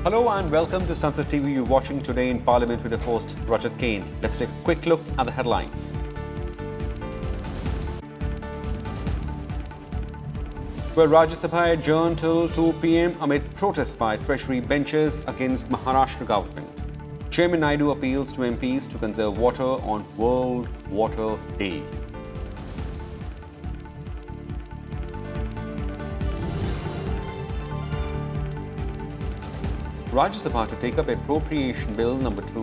Hello and welcome to Sansad TV. You're watching Today in Parliament with the host Rajat Kane. Let's take a quick look at the headlines. Where Rajya Sabha adjourned till 2 p.m. amid protests by Treasury benches against Maharashtra government. Chairman Naidu appeals to MPs to conserve water on World Water Day. Rajya Sabha to take up Appropriation Bill number 2,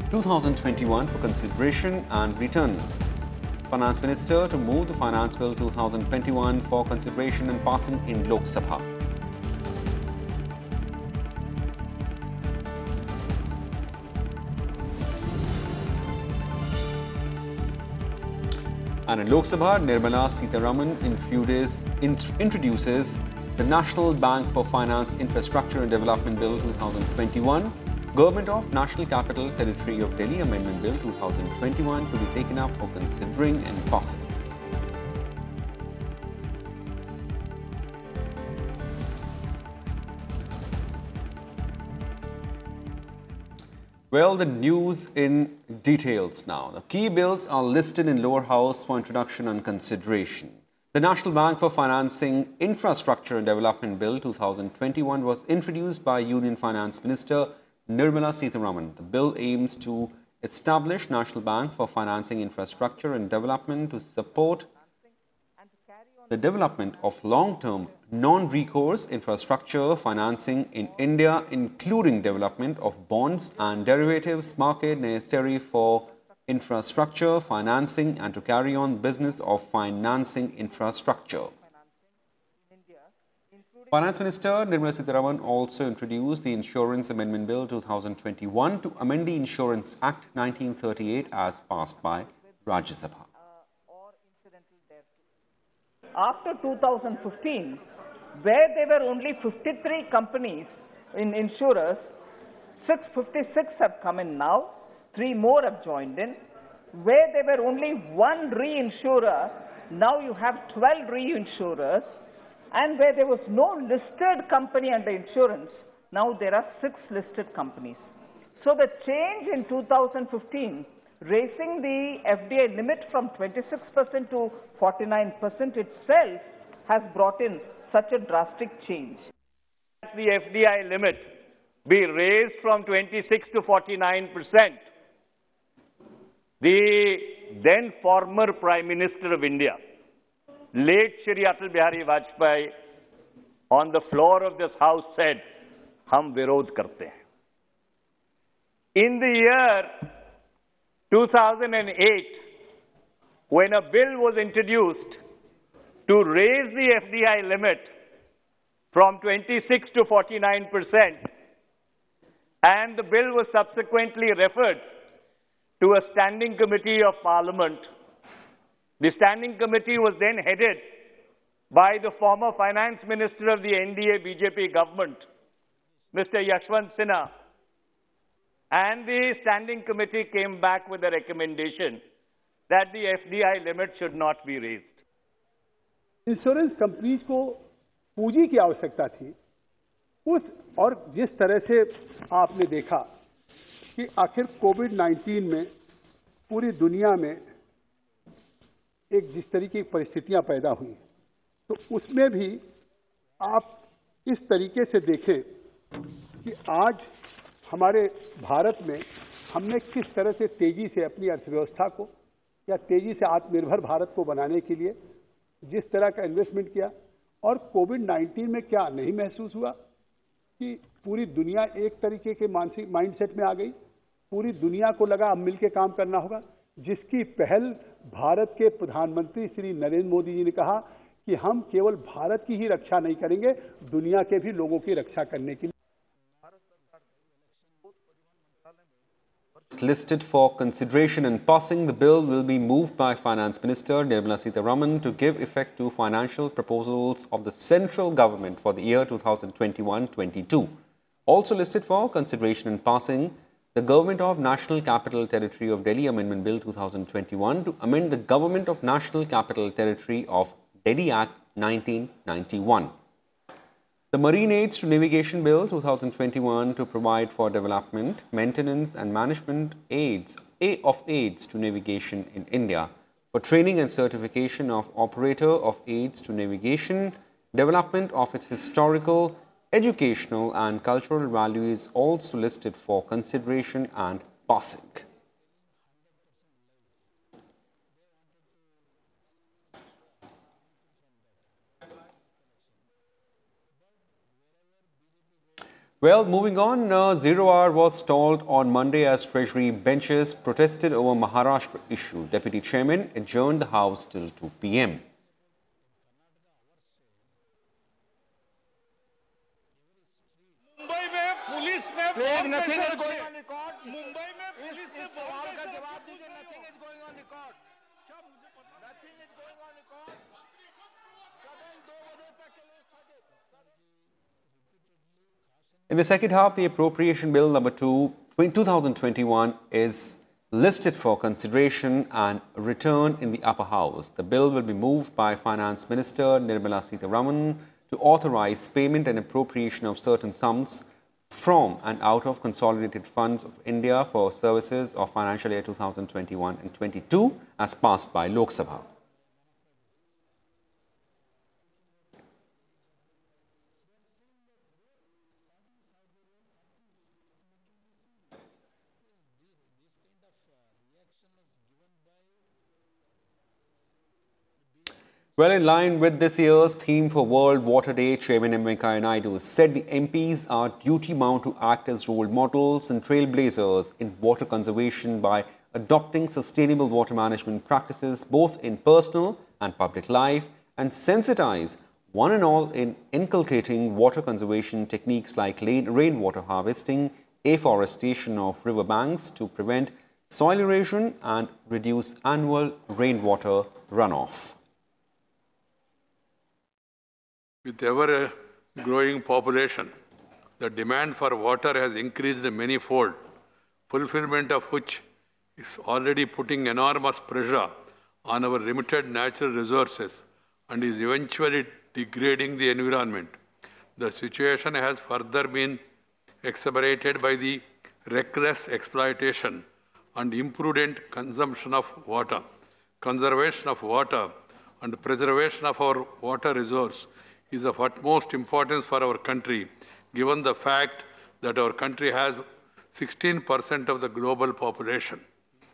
2021 for consideration and return. Finance Minister to move the Finance Bill 2021 for consideration and passing in Lok Sabha. And in Lok Sabha, Nirmala Sitharaman introduces the National Bank for Finance Infrastructure and Development Bill 2021, Government of National Capital Territory of Delhi Amendment Bill 2021 to be taken up for considering and passing. Well, the news in details now. The key bills are listed in lower house for introduction and consideration. The National Bank for Financing Infrastructure and Development Bill 2021 was introduced by Union Finance Minister Nirmala Sitharaman. The bill aims to establish National Bank for Financing Infrastructure and Development to support the development of long-term non-recourse infrastructure financing in India, including development of bonds and derivatives market necessary for infrastructure financing and to carry on business of financing infrastructure. Finance Minister Nirmala Sitharaman also introduced the Insurance Amendment Bill 2021 to amend the Insurance Act 1938 as passed by Rajya Sabha. After 2015, where there were only 53 companies in insurers, 656 have come in now. 3 more have joined in. Where there were only 1 reinsurer, now you have 12 reinsurers. And where there was no listed company under insurance, now there are 6 listed companies. So the change in 2015, raising the FDI limit from 26% to 49% itself has brought in such a drastic change. The FDI limit be raised from 26 to 49%. The then former Prime Minister of India, late Shri Atal Bihari Vajpayee, on the floor of this house said, "Hum virod karte hain." In the year 2008, when a bill was introduced to raise the FDI limit from 26 to 49%, and the bill was subsequently referred to a standing committee of Parliament. The standing committee was then headed by the former finance minister of the NDA BJP government, Mr. Yashwant Sinha. And the standing committee came back with a recommendation that the FDI limit should not be raised. Insurance companies को पूंजी की आवश्यकता थी और जिस तरह से आपने देखा कि आखिर कोविड-19 में पूरी दुनिया में एक जिस तरीके की परिस्थितियां पैदा हुई, तो उसमें भी आप इस तरीके से देखें कि आज हमारे भारत में हमने किस तरह से तेजी से अपनी अर्थव्यवस्था को या तेजी से आत्मनिर्भर भारत को बनाने के लिए जिस तरह का इन्वेस्टमेंट किया, और कोविड-19 में क्या नहीं महसूस हुआ कि पूरी दुनिया एक तरीके के मानसिक माइंडसेट में आ गई। पूरी दुनिया को लगा अब मिलकर काम करना होगा, जिसकी पहल भारत के प्रधानमंत्री श्री नरेंद्र मोदी जी ने कहा कि हम केवल भारत की ही रक्षा नहीं करेंगे, दुनिया के भी लोगों की रक्षा करने के लिए। Listed for consideration and passing, the bill will be moved by Finance Minister Nirmala Sitharaman to give effect to financial proposals of the central government for the year 2021-22. Also listed for consideration and passing, the Government of National Capital Territory of Delhi Amendment Bill 2021 to amend the Government of National Capital Territory of Delhi Act 1991. The Marine Aids to Navigation Bill 2021 to provide for development, maintenance and management of aids to navigation in India, for training and certification of operator of aids to navigation, development of its historical, educational and cultural value is also listed for consideration and passing. Well, moving on, Zero Hour was stalled on Monday as Treasury benches protested over Maharashtra issue. Deputy Chairman adjourned the House till 2 p.m. Please, nothing is going on record. Mumbai में police ने सवाल का जवाब दीजिए. Nothing is going on record. Nothing is going on record. सदन 2 बजे तक के लिए स्थगित. In the second half, the Appropriation Bill number 2, 2021 is listed for consideration and return in the upper house. The bill will be moved by Finance Minister Nirmala Sitharaman to authorize payment and appropriation of certain sums from and out of consolidated funds of India for services of financial year 2021 and 22 as passed by Lok Sabha. Well, in line with this year's theme for World Water Day, Chairman M. Venkaiah Naidu said the MPs are duty-bound to act as role models and trailblazers in water conservation by adopting sustainable water management practices both in personal and public life and sensitize one and all in inculcating water conservation techniques like rainwater harvesting, afforestation of riverbanks to prevent soil erosion and reduce annual rainwater runoff. With ever-growing population, the demand for water has increased many-fold, fulfillment of which is already putting enormous pressure on our limited natural resources and is eventually degrading the environment. The situation has further been exacerbated by the reckless exploitation and imprudent consumption of water. Conservation of water and preservation of our water resource is of utmost importance for our country, given the fact that our country has 16% of the global population,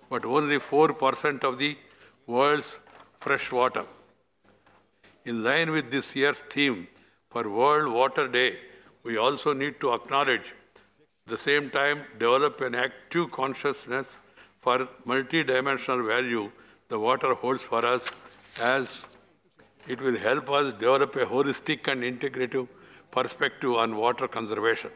but only 4% of the world's fresh water. In line with this year's theme for World Water Day, we also need to acknowledge, at the same time, develop an active consciousness for multi-dimensional value the water holds for us, as it will help us develop a holistic and integrative perspective on water conservation.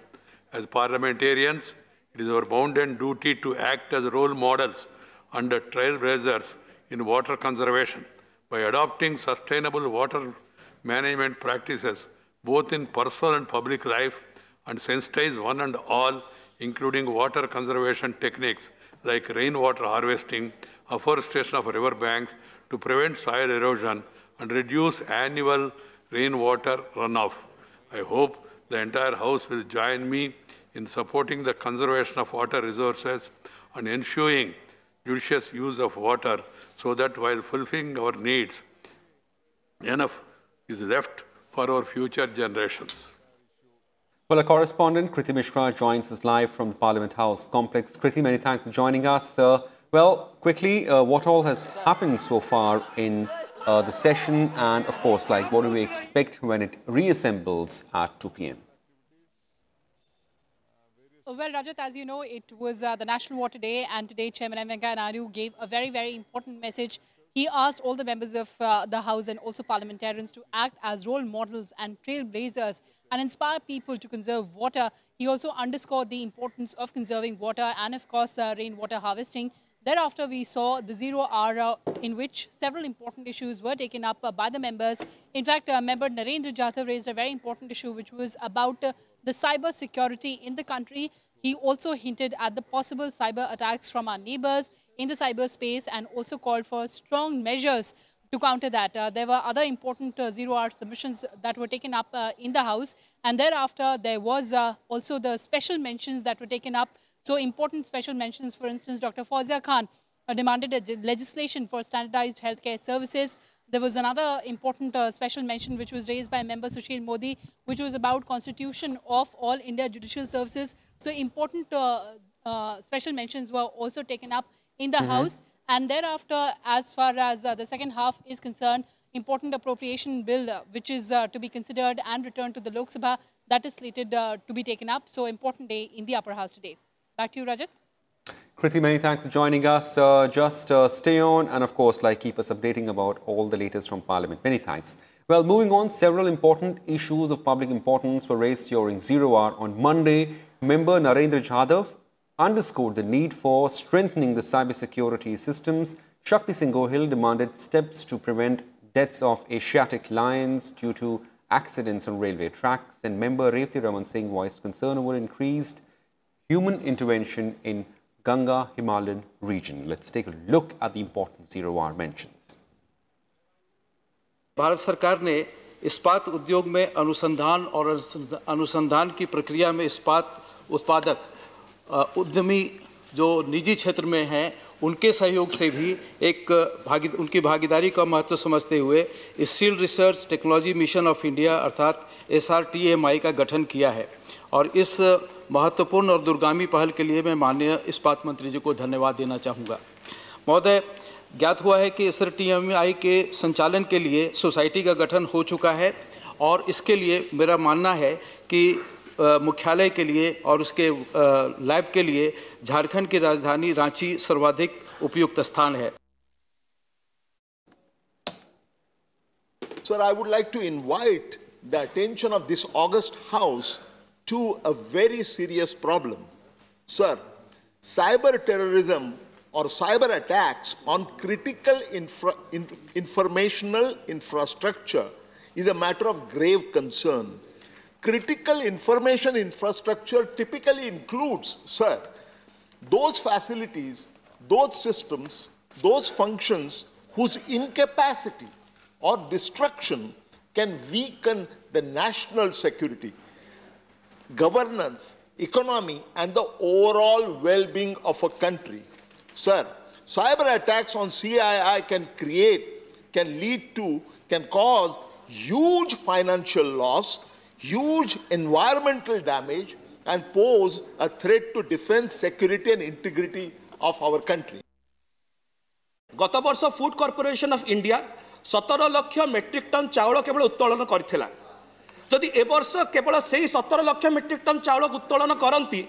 As parliamentarians, it is our bounden duty to act as role models and trailblazers in water conservation by adopting sustainable water management practices both in personal and public life and sensitize one and all, including water conservation techniques like rainwater harvesting, afforestation of riverbanks to prevent soil erosion and reduce annual rainwater runoff. I hope the entire House will join me in supporting the conservation of water resources and ensuring judicious use of water so that while fulfilling our needs, enough is left for our future generations. Well, our correspondent Kriti Mishra joins us live from the Parliament House complex. Kriti, many thanks for joining us. Well, quickly, what all has happened so far in the session, and of course, what do we expect when it reassembles at 2 p.m.? Well, Rajat, as you know, it was the National Water Day, and today Chairman M. Venkaiah Naidu gave a very, very important message. He asked all the members of the House and also parliamentarians to act as role models and trailblazers and inspire people to conserve water. He also underscored the importance of conserving water and, of course, rainwater harvesting. Thereafter, we saw the Zero Hour in which several important issues were taken up by the members. In fact, Member Narendra Jadhav raised a very important issue, which was about the cyber security in the country. He also hinted at the possible cyber attacks from our neighbors in the cyberspace and also called for strong measures to counter that. There were other important zero-hour submissions that were taken up in the House, and thereafter there was also the special mentions that were taken up. So important special mentions, for instance, Dr. Fauzia Khan demanded a legislation for standardized healthcare services. There was another important special mention which was raised by member Sushil Modi, which was about constitution of all India judicial services. So important special mentions were also taken up in the House. And thereafter, as far as the second half is concerned, important appropriation bill which is to be considered and returned to the Lok Sabha, that is slated to be taken up. So important day in the upper house today. Back to you, Rajat. Kriti, many thanks for joining us. Just stay on and, of course, keep us updating about all the latest from Parliament. Many thanks. Well, moving on, several important issues of public importance were raised during Zero Hour on Monday. Member Narendra Jadhav underscored the need for strengthening the cybersecurity systems. Shakti Singh Gohil demanded steps to prevent deaths of Asiatic lions due to accidents on railway tracks. And member Revati Raman Singh voiced concern over increased human intervention in Ganga Himalayan region. Let's take a look at the important zero-hour mentions. Bharat सरकार ने इस्पात उद्योग में अनुसंधान और अनुसंधान की प्रक्रिया में इस्पात उत्पादक उद्यमी जो निजी क्षेत्र में हैं उनके सहयोग से भी उनकी भागीदारी का महत्व समझते हुए steel research technology mission of India अर्थात SRTMI का गठन किया है और इस महत्वपूर्ण और दूरगामी पहल के लिए मैं माननीय इस्पात मंत्री जी को धन्यवाद देना चाहूँगा। महोदय, ज्ञात हुआ है कि SRTMI के संचालन के लिए सोसाइटी का गठन हो चुका है और इसके लिए मेरा मानना है कि मुख्यालय के लिए और उसके लैब के लिए झारखंड की राजधानी रांची सर्वाधिक उपयुक्त स्थान है। Sir, I would like to invite the attention of this august house to a very serious problem. Sir, cyber terrorism or cyber attacks on critical informational infrastructure is a matter of grave concern. Critical information infrastructure typically includes, sir, those facilities, those systems, those functions whose incapacity or destruction can weaken the national security, governance, economy, and the overall well-being of a country. Sir, cyber attacks on CII can cause huge financial loss, huge environmental damage, and pose a threat to defense, security, and integrity of our country. गत वर्ष Food Corporation of India 17 lakh metric tonne चाउल केवल उत्तोलन करथिला। जदि ए वर्ष केवल सेही 17 lakh metric tonne चाउल उत्तोलन करंती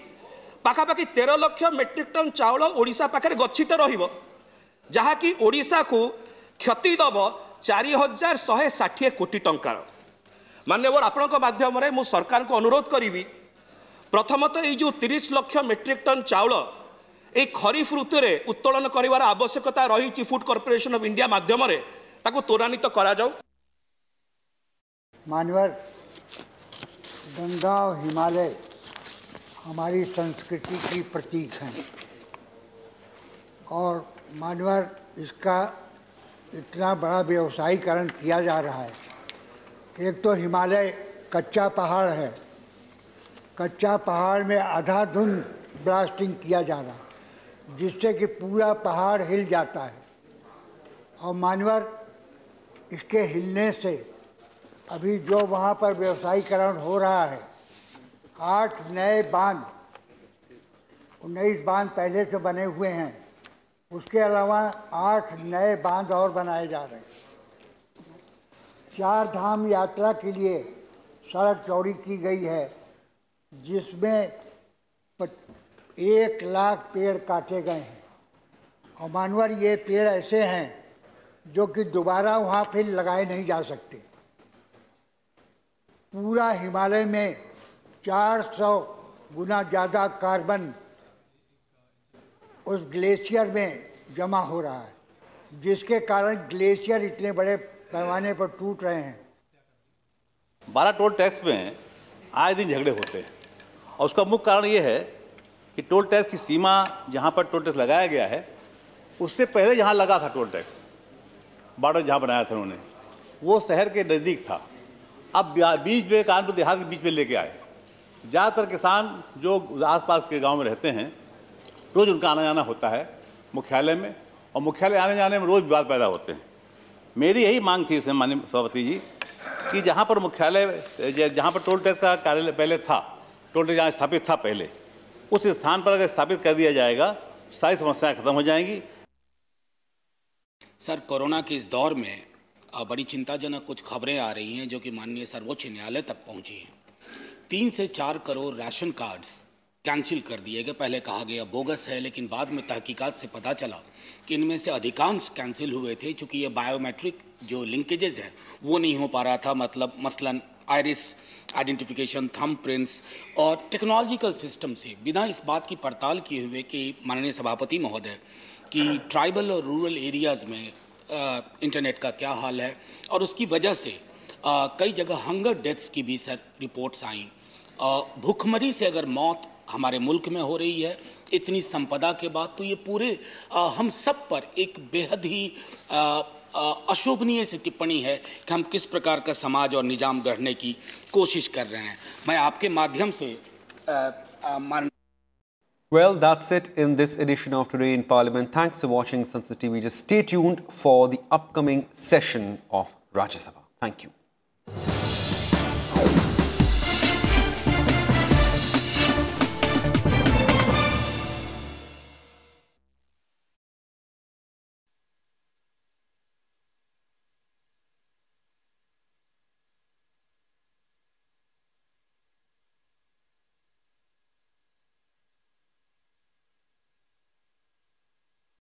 पाखापाखि 13 लाख मेट्रिक टन चाउल ओडिशा पाखरे गच्छित रहिबो, जहा कि ओडिशा को क्षति दब 4160 कोटी टंकार। माननीय आपणक माध्यम रे मु सरकार को अनुरोध करी, प्रथमतः ये जो 30 लाख मेट्रिक टन चाउल ए खरीफ ऋतु रे उत्तोलन करिवार आवश्यकता रही फूड कॉर्पोरेशन ऑफ इंडिया माध्यम रे ताको त्वरान्वित करा जाऊ। मानवर, गंगा और हिमालय हमारी संस्कृति की प्रतीक हैं और मानवर इसका इतना बड़ा व्यवसायीकरण किया जा रहा है। एक तो हिमालय कच्चा पहाड़ है, कच्चा पहाड़ में अंधाधुंध ब्लास्टिंग किया जा रहा है जिससे कि पूरा पहाड़ हिल जाता है और मानवर इसके हिलने से अभी जो वहाँ पर व्यवसायीकरण हो रहा है 8 नए बांध 19 बांध पहले से बने हुए हैं, उसके अलावा 8 नए बांध और बनाए जा रहे हैं। 4 धाम यात्रा के लिए सड़क चौड़ी की गई है जिसमें 1 लाख पेड़ काटे गए हैं और मानवर ये पेड़ ऐसे हैं जो कि दोबारा वहाँ फिर लगाए नहीं जा सकते। पूरा हिमालय में 400 गुना ज़्यादा कार्बन उस ग्लेशियर में जमा हो रहा है जिसके कारण ग्लेशियर इतने बड़े पैमाने पर टूट रहे हैं। 12 टोल टैक्स में आए दिन झगड़े होते हैं और उसका मुख्य कारण ये है कि टोल टैक्स की सीमा जहाँ पर टोल टैक्स लगाया गया है उससे पहले जहाँ लगा था टोल टैक्स बॉर्डर जहाँ बनाया था उन्होंने, वो शहर के नज़दीक था। अब बीच में कानपुर देहात के बीच में लेके आए। ज़्यादातर किसान जो आसपास के गांव में रहते हैं, रोज़ उनका आना जाना होता है मुख्यालय में, और मुख्यालय आने जाने में रोज़ विवाद पैदा होते हैं। मेरी यही मांग थी इसमें माननीय सभापति जी कि जहाँ पर मुख्यालय, जहाँ पर टोल टैक्स का कार्यालय पहले था, टोल टैक्स जहाँ स्थापित था पहले, उस स्थान पर अगर स्थापित कर दिया जाएगा, सारी समस्याएं खत्म हो जाएंगी। सर, कोरोना के इस दौर में बड़ी चिंताजनक कुछ खबरें आ रही हैं जो कि माननीय सर्वोच्च न्यायालय तक पहुंची हैं। 3 से 4 करोड़ राशन कार्ड्स कैंसिल कर दिए गए। पहले कहा गया बोगस है, लेकिन बाद में तहकीकात से पता चला कि इनमें से अधिकांश कैंसिल हुए थे चूँकि ये बायोमेट्रिक जो लिंकेजेस हैं वो नहीं हो पा रहा था। मतलब मसलन आइरिस आइडेंटिफिकेशन, थंब प्रिंट्स और टेक्नोलॉजिकल सिस्टम से बिना इस बात की पड़ताल किए हुए कि माननीय सभापति महोदय कि ट्राइबल और रूरल एरियाज़ में इंटरनेट का क्या हाल है, और उसकी वजह से कई जगह हंगर डेथ्स की भी सर रिपोर्ट्स आई। भूखमरी से अगर मौत हमारे मुल्क में हो रही है इतनी संपदा के बाद, तो ये पूरे हम सब पर एक बेहद ही अशोभनीय सी टिप्पणी है कि हम किस प्रकार का समाज और निजाम गढ़ने की कोशिश कर रहे हैं। मैं आपके माध्यम से Well, that's it in this edition of Today in Parliament. Thanks for watching Sansad TV. Just stay tuned for the upcoming session of Rajya Sabha. Thank you.